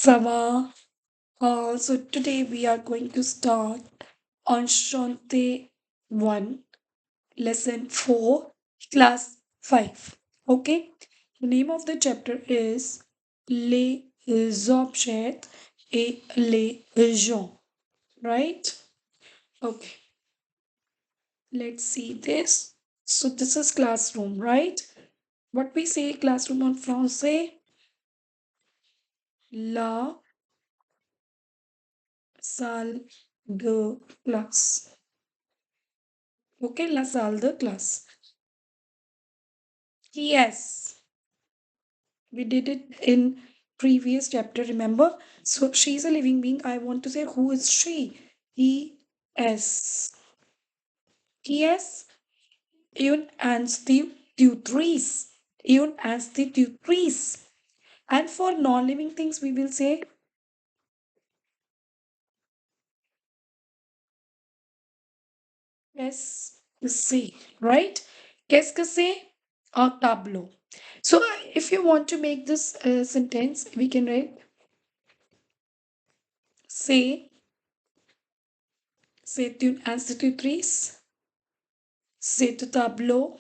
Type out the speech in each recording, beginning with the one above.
Sava. So today we are going to start on Shante 1, lesson 4, class 5. Okay? The name of the chapter is Les objets et les gens. Right? Okay. Let's see this. So this is classroom, right? What we say classroom on français? La salle de classe. Okay, la salle de classe. Yes, we did it in previous chapter, remember? So she's a living being. I want to say who is she? E-S. E-S. Une institutrice. Une institutrice. And for non-living things, we will say qu'est-ce que c'est, right? Qu'est-ce que c'est? Un tableau. So if you want to make this sentence, we can write c'est, c'est une institutrice. C'est un tableau.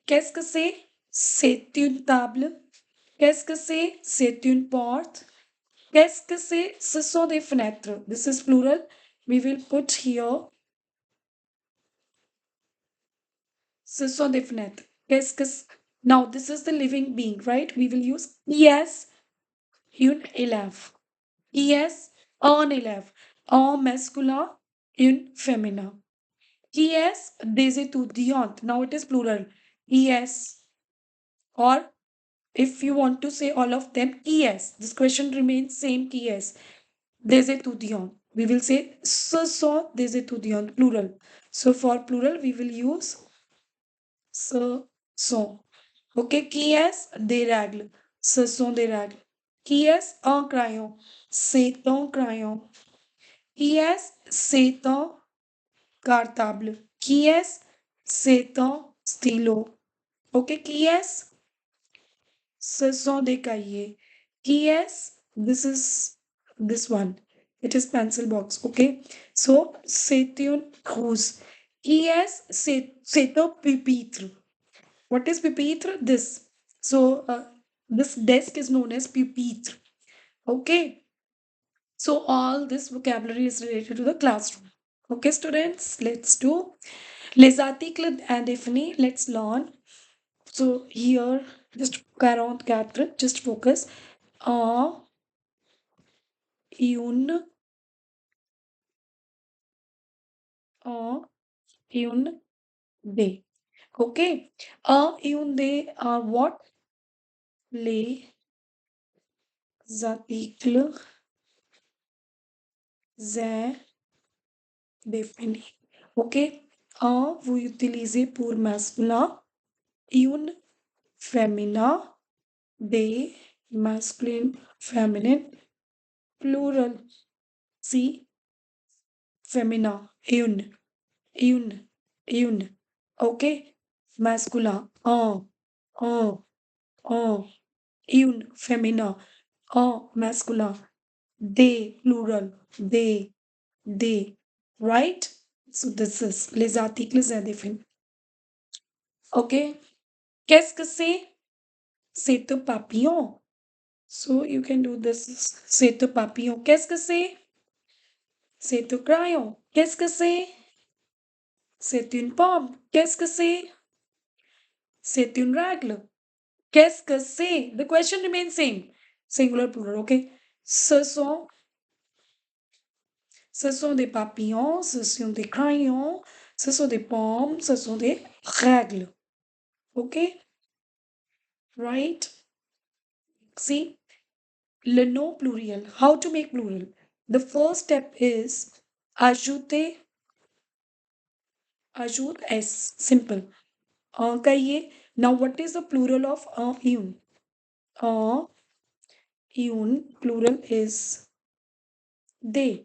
Qu'est-ce que c'est? C'est une table. Qu'est-ce que c'est? C'est une porte. Qu'est-ce que c'est? Ce sont des fenêtres. This is plural. We will put here. Ce sont des fenêtres. Qu'est-ce que Now this is the living being, right? We will use yes, une élève. Yes, un élève. Un masculin, une féminin. Yes, des étudiantes. Now it is plural. Yes. Or if you want to say all of them, yes. This question remains same yes. Des étudiants. We will say ce sont des étudiants, plural. So for plural, we will use ce sont. Okay, qui est des règles? Ce sont des règles. Qui est un crayon? C'est un crayon. Qui est c'est un cartable? Qui est c'est un stylo? Okay, qui est ce sont des cahiers. Qui est this is this one. It is pencil box. Okay. So c'est une trousse. Qui est c'est un pupitre. What is pupitre? This. So this desk is known as pupitre. Okay. So all this vocabulary is related to the classroom. Okay, students, let's do les articles indéfinis. Let's learn. So here, just 44, just focus. Un, une, un, une, des. Okay. Un, une, des are what? Les articles indéfinis. Okay. Un, vous utilisez pour masculin. Une, féminin. Des, masculine, feminine. Plural. See, féminin. Une. Okay. Masculin. Un. Une, féminin. Un, masculin. They, plural. They. Right? So this is les articles indéfinis. Okay. Qu'est-ce que c'est? C'est un papillon. So you can do this. C'est un papillon. Qu'est-ce que c'est? C'est un crayon. Qu'est-ce que c'est? C'est une pomme. Qu'est-ce que c'est? C'est une règle. Qu'est-ce que c'est? The question remains same. Singular, plural, okay? Ce sont des papillons, ce sont des crayons, ce sont des pommes, ce sont des règles. Okay? Right? See? Le nom pluriel. How to make plural? The first step is ajouter, ajoute S. Simple. Un cahier. Now, what is the plural of un une? Un une, plural is they.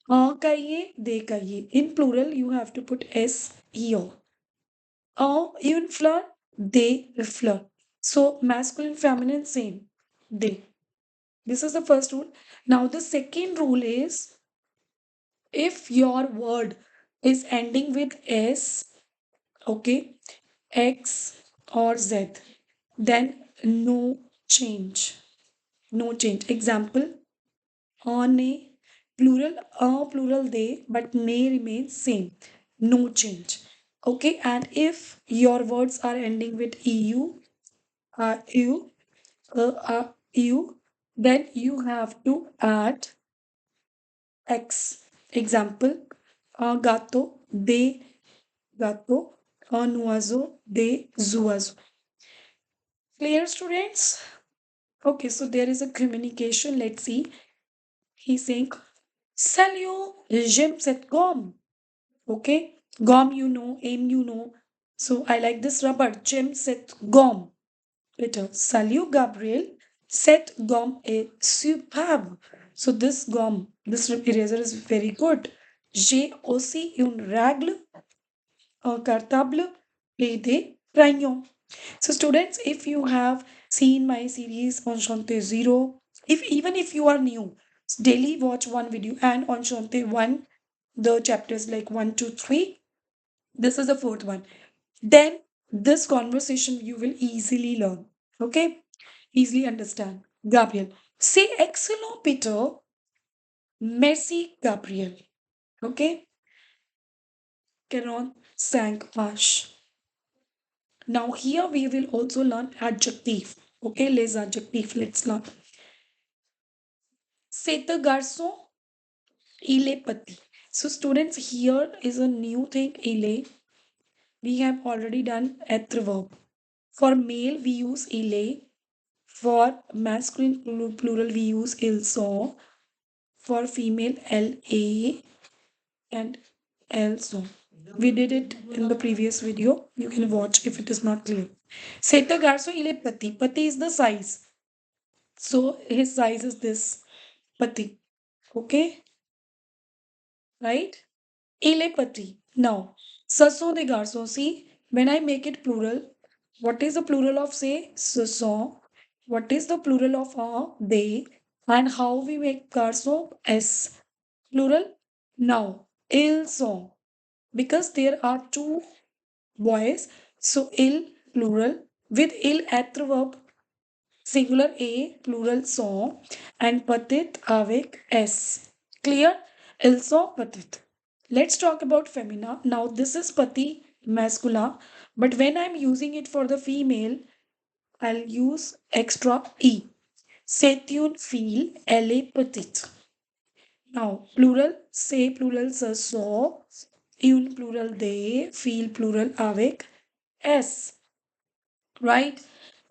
Un cahier, des cahiers. In plural, you have to put S here. Un une fleur, des fleurs. So, masculine, feminine, same. They. This is the first rule. Now, the second rule is if your word is ending with S, okay, X or Z, then no change. No change. Example, ne, plural, plural they, but ne remains same. No change. Okay, and if your words are ending with EU, you, you, then you have to add X. Example, gato, de gato, un oiseau, de oiseaux. Clear, students? Okay, so there is a communication. Let's see. He's saying, Salut, j'aime cette gomme. Okay, gomme you know, aim you know. So I like this rubber. J'aime cette gomme. Better. Salut, Gabriel. Cette gomme est superbe. So this gum, this eraser is very good. J'ai aussi une règle, un cartable et des crayons. So students, if you have seen my series Enchanté Zero, if you are new, daily watch one video and Enchanté 1, the chapters like 1, 2, 3. This is the fourth one. Then this conversation you will easily learn. Okay? Easily understand. Gabriel. Say excellent, Peter. Merci, Gabriel. Okay? Caron sang Vash. Now here we will also learn adjective. Okay, les adjectifs. Let's learn. C'est un garçon, il est petit. So students, here is a new thing, il est. We have already done être verb. For male, we use il est. For masculine plural, we use ils sont. For female, elle est and elles sont. We did it in the previous video. You can watch if it is not clear. C'est un garçon, il est petit. Petit is the size. So his size is this. Petit. Okay? Right? Il est petit. Now, ce sont des garçons. See, when I make it plural, what is the plural of say? Ce sont. What is the plural of they? And how we make garçon? S. Plural. Now, ils sont. Because there are two boys, so il plural with il être verb singular a plural sont and petit avec s. Clear? Ils sont petit. Let's talk about femina. Now this is pati masculine, but when I'm using it for the female, I'll use extra e. C'est une fille, elle est petite. Now plural, c'est plural ce sont, une plural they, fille plural avec s. Right?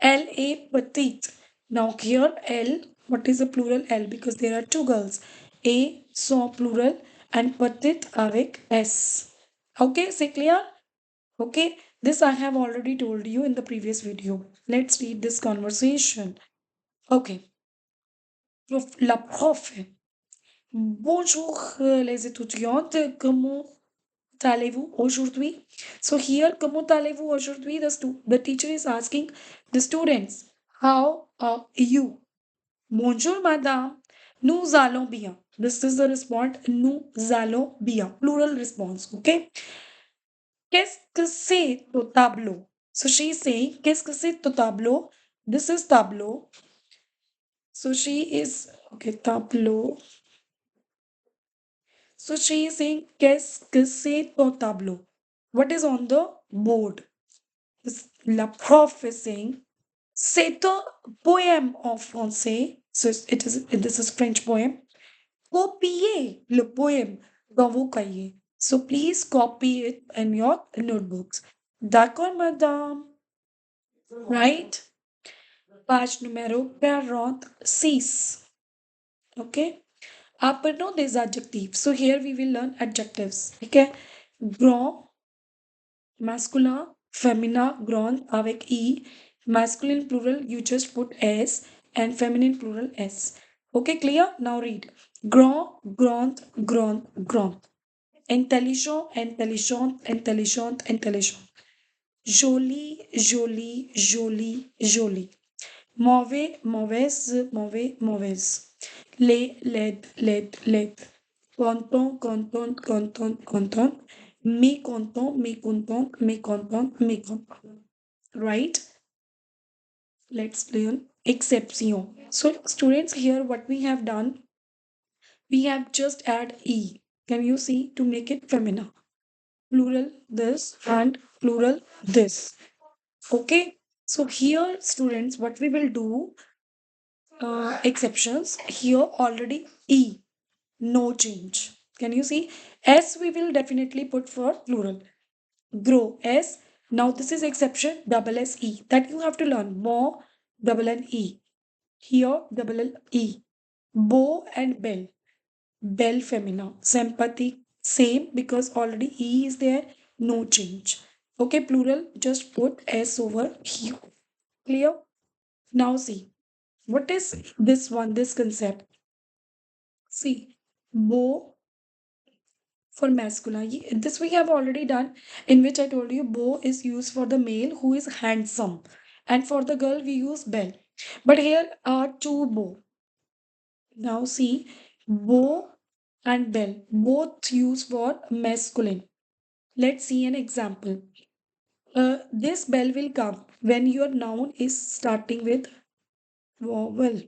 Elle est petite. Now here L, what is the plural L? Because there are two girls. A, sont plural and petite avec S. Okay, c'est clair? Okay, this I have already told you in the previous video. Let's read this conversation. Okay. La prof. Bonjour les étudiantes, comment allez-vous aujourd'hui? So here, comment allez-vous aujourd'hui? The teacher is asking the students, how are you? Bonjour madame, nous allons bien. This is the response, nous allons bien. Plural response, okay? Qu'est-ce que c'est ton tableau? So she is saying, qu'est-ce que c'est ton tableau? This is tableau. So she is, okay, tableau. So she is saying, qu'est-ce que c'est ton tableau? What is on the board? La prof is saying, c'est un poème en français. So this is French poem. Copiez le poème dans vos cahiers. So please copy it in your notebooks. D'accord, madame? Right? Page numéro 46. Okay? Apprenons des adjectifs. So here we will learn adjectives. Okay? Grand, masculin, féminin, grand avec I. Masculine plural, you just put S. And feminine plural, S. Okay, clear? Now read. Grand, grand, grand, grand. Intelligent, intelligente, intelligente, intelligent. Jolie, jolie, jolie, jolie. Mauvais, mauvaise, mauvais, mauvaise. Les, led, led, led. Content, content, content, content. Mécontent, mécontent, mécontent, mécontent. Right? Let's learn exception. So, students, here what we have done, we have just add e. Can you see to make it feminine? Plural this and plural this. Okay. So here, students, what we will do, exceptions here already e, no change. Can you see? S we will definitely put for plural. Grow s. Now this is exception double s e that you have to learn. More double n e. Here double l e. Bow and bell. Bell femina. Sympathy same because already e is there. No change. Okay, plural just put s over here. Clear? Now see, what is this one, this concept? See, bow for masculine. This we have already done, in which I told you bow is used for the male who is handsome, and for the girl we use bell. But here are two bow. Now see, bow and bell both used for masculine. Let's see an example. This bell will come when your noun is starting with vowel.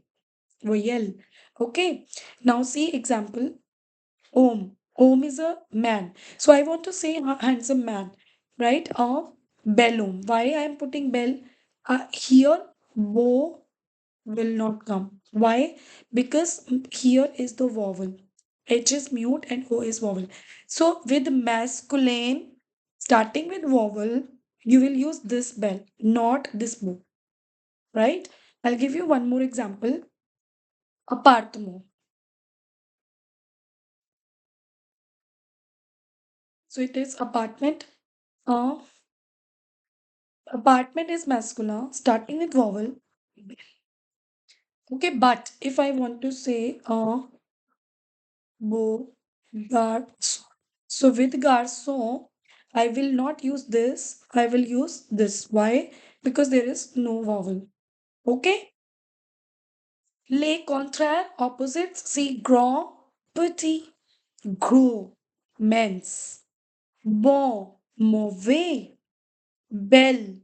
Vowel. Okay. Now see example. Om. Om is a man. So I want to say a handsome man, right? Bellum. Why I am putting bell? Here, bo will not come. Why? Because here is the vowel. H is mute and O is vowel. So with masculine, starting with vowel, you will use this bell, not this bo, right? I'll give you one more example. Apartment. So it is apartment. Uh, Apartment is masculine, starting with vowel. Okay, but if I want to say bo, garçon. So with garçon, I will not use this. I will use this. Why? Because there is no vowel. Okay. Les contraires, opposites. See, grand, petit, gros, mince, bon, mauvais, belle,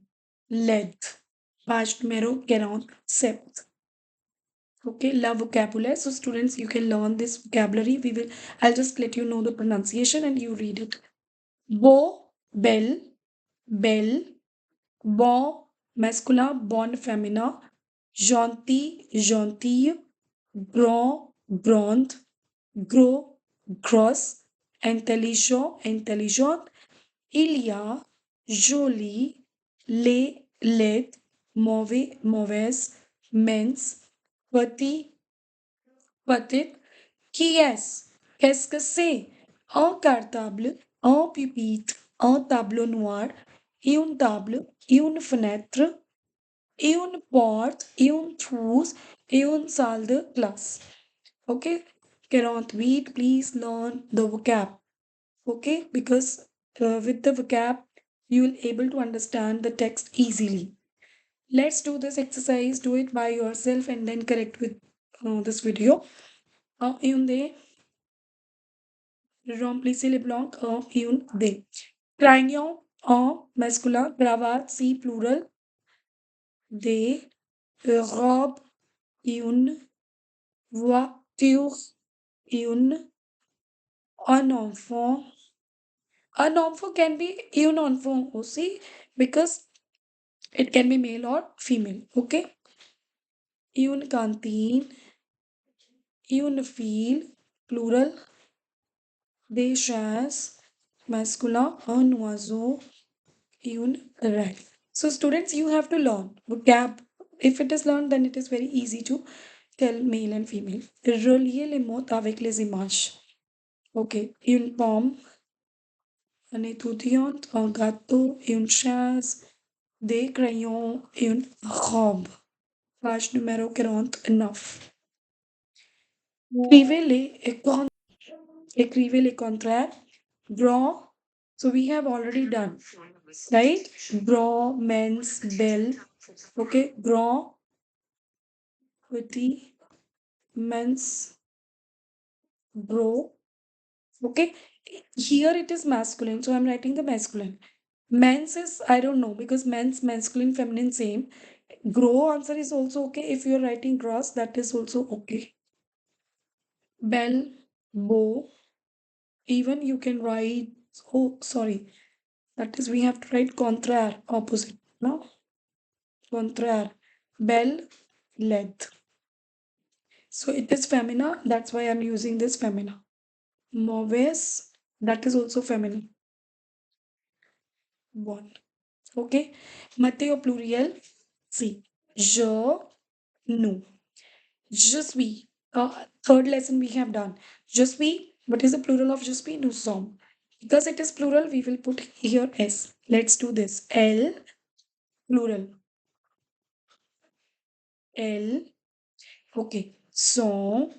laide. Page numéro 47. Okay, love vocabulary. So students, you can learn this vocabulary. I'll just let you know the pronunciation and you read it. Beau, belle, belle, bon, masculin, bon, féminin, gentil, gentille, grand, grande, gros, grosse, intelligent, intelligente, il y a, joli, laid, laid, mauvais, mauvaise, mince, petit, petite, qui est? Qu'est-ce que c'est? Un cartable, un pupitre, un tableau noir, et une table, et une fenêtre, et une porte, et une trousse, et une salle de classe. Okay? Cannot read, please learn the vocab. Okay? Because with the vocab, you will able to understand the text easily. Let's do this exercise. Do it by yourself and then correct with this video. Une des remplissez les blancs en une des. Crayon en masculin, cravate si plural, des robes une voiture une un enfant. An enfant can be une enfant aussi because it can be male or female. Okay. Une cantine, une file, plural, des chaises, masculin, un oiseau, une rat. So students, you have to learn vocab. If it is learned, then it is very easy to tell male and female. Relier les mots avec les images. Okay. Une pomme, un étudiant, un gâteau, une chaise, des crayons, une robe. Page numéro 49. Écrivez les contraires. Grand. So we have already done, right? Grand, men's, bell. Okay. Grand, Petit, men's, bro. Okay. Here it is masculine, so I'm writing the masculine. Men's is, I don't know, because men's, masculine, feminine, same. Grow answer is also okay. If you're writing grass, that is also okay. Bell, bow. Even you can write, oh, sorry. That is, we have to write contraire, opposite. No? Contraire. Bell, length. So it is femina. That's why I'm using this femina. Mauvaise, that is also feminine. One. Okay. Matteo pluriel. See. Je, nous. Je suis. Third lesson we have done. Je suis. What is the plural of je suis? Nous sommes. Because it is plural, we will put here S. Let's do this. Elle, plural. Elle. Okay. Sont.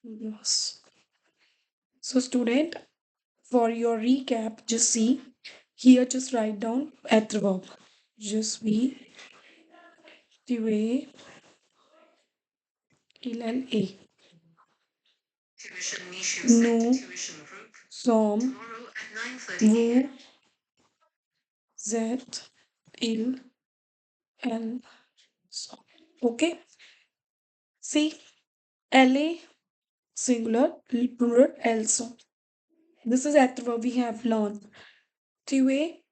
Yes. So, student, for your recap, just see here, just write down adverb. Je suis, tu es, il, elle est. Nous sommes, vous êtes, il, elle sont. Okay? See, elle est singular, plural, elles sont. This is adverb we have learned. Tu es,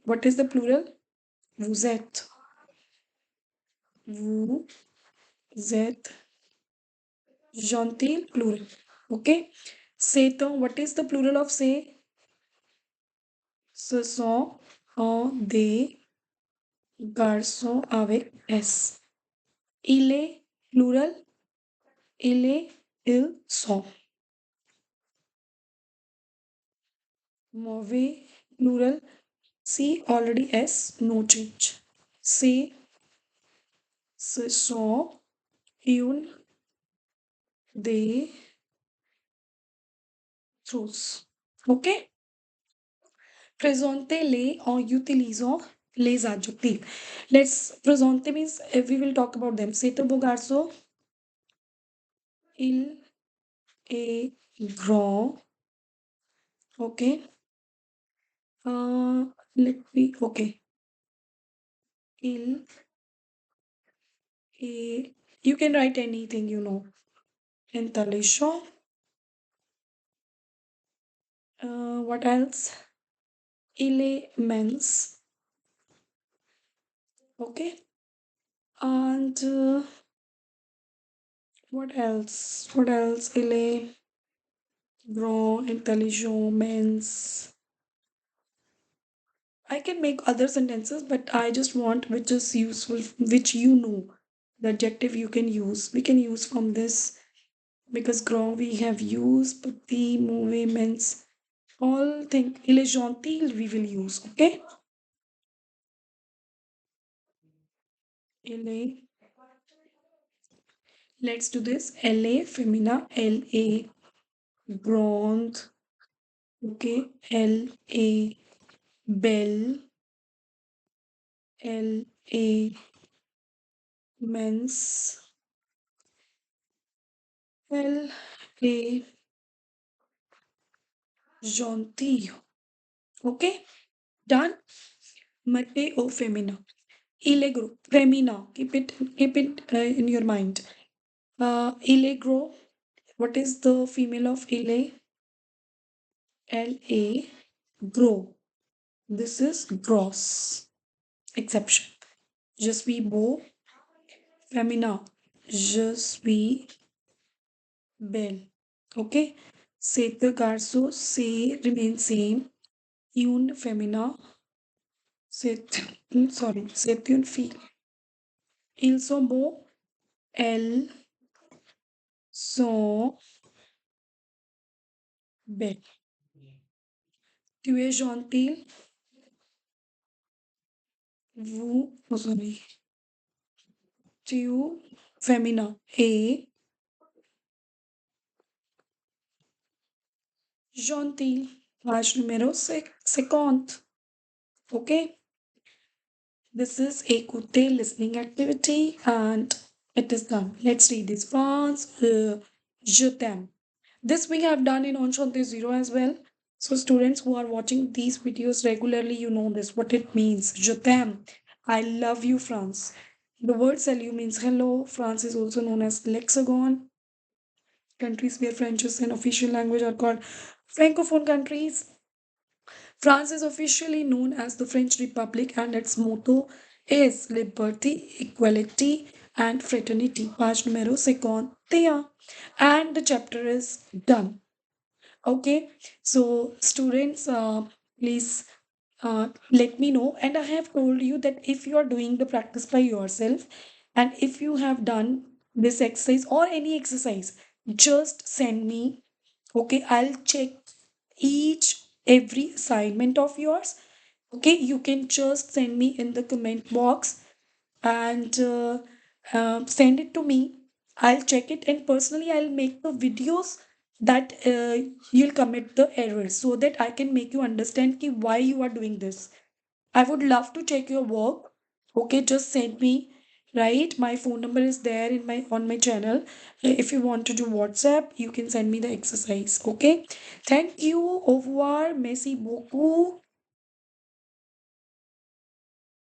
what is the plural? Vous êtes. Vous êtes gentil, plural. Okay? C'est-on, what is the plural of say? Ce sont des garçons avec S. Il est, plural. Il est, ils sont. Mauvais, plural. See, already S, no change. C'est, ce sont une des choses. OK? Présentez-les en utilisant les adjectifs. Let's présenter means we will talk about them. C'est un beau garçon. Il est grand. Okay. Let me. Okay. Il est. You can write anything you know. Intelligent. What else? Il est mince. Okay. And what else? What else? Il est grand, intelligent, mince. I can make other sentences, but I just want which is useful, which you know. The adjective you can use. We can use from this because grand we have used, petit, mauvais, mince. All think il est gentil we will use. Okay. Il est. Let's do this. Elle est femina. Elle est grande. Okay. Elle est belle. Elle est mince. Elle est gentille. Okay. Done. Matteo femina. Allegro, femina. Keep it in your mind. Allegro. What is the female of Ile? L-A. Grow. This is gross. Exception. Je suis beau. Femina. Je suis belle. Okay. C'est the garçon. C'est remain same. Une femina. C'est sorry. C'est une fille. Ils sont beaux. Elles sont belles. Tu es gentil. Vous, oh sorry. Tu, féminin. Et gentil. Page numéro 50. OK? This is a good day listening activity and it is done. Let's read this. France, je t'aime. This we have done in Onshante Zero as well. So students who are watching these videos regularly, you know this, what it means. Je t'aime. I love you, France. The word salut means hello. France is also known as Lexagon. Countries where French is an official language are called Francophone countries. France is officially known as the French Republic and its motto is liberty, equality, and fraternity. Page numero 51. And the chapter is done. Okay, so students, please let me know. And I have told you that if you are doing the practice by yourself and if you have done this exercise or any exercise, just send me. Okay, I'll check each every assignment of yours. Okay, you can just send me in the comment box and send it to me. I'll check it and personally I'll make the videos that you'll commit the errors so that I can make you understand ki why you are doing this. I would love to check your work. Okay, just send me. Right, my phone number is there in my on my channel. If you want to do WhatsApp, you can send me the exercise. Okay, thank you. Au revoir. Merci beaucoup.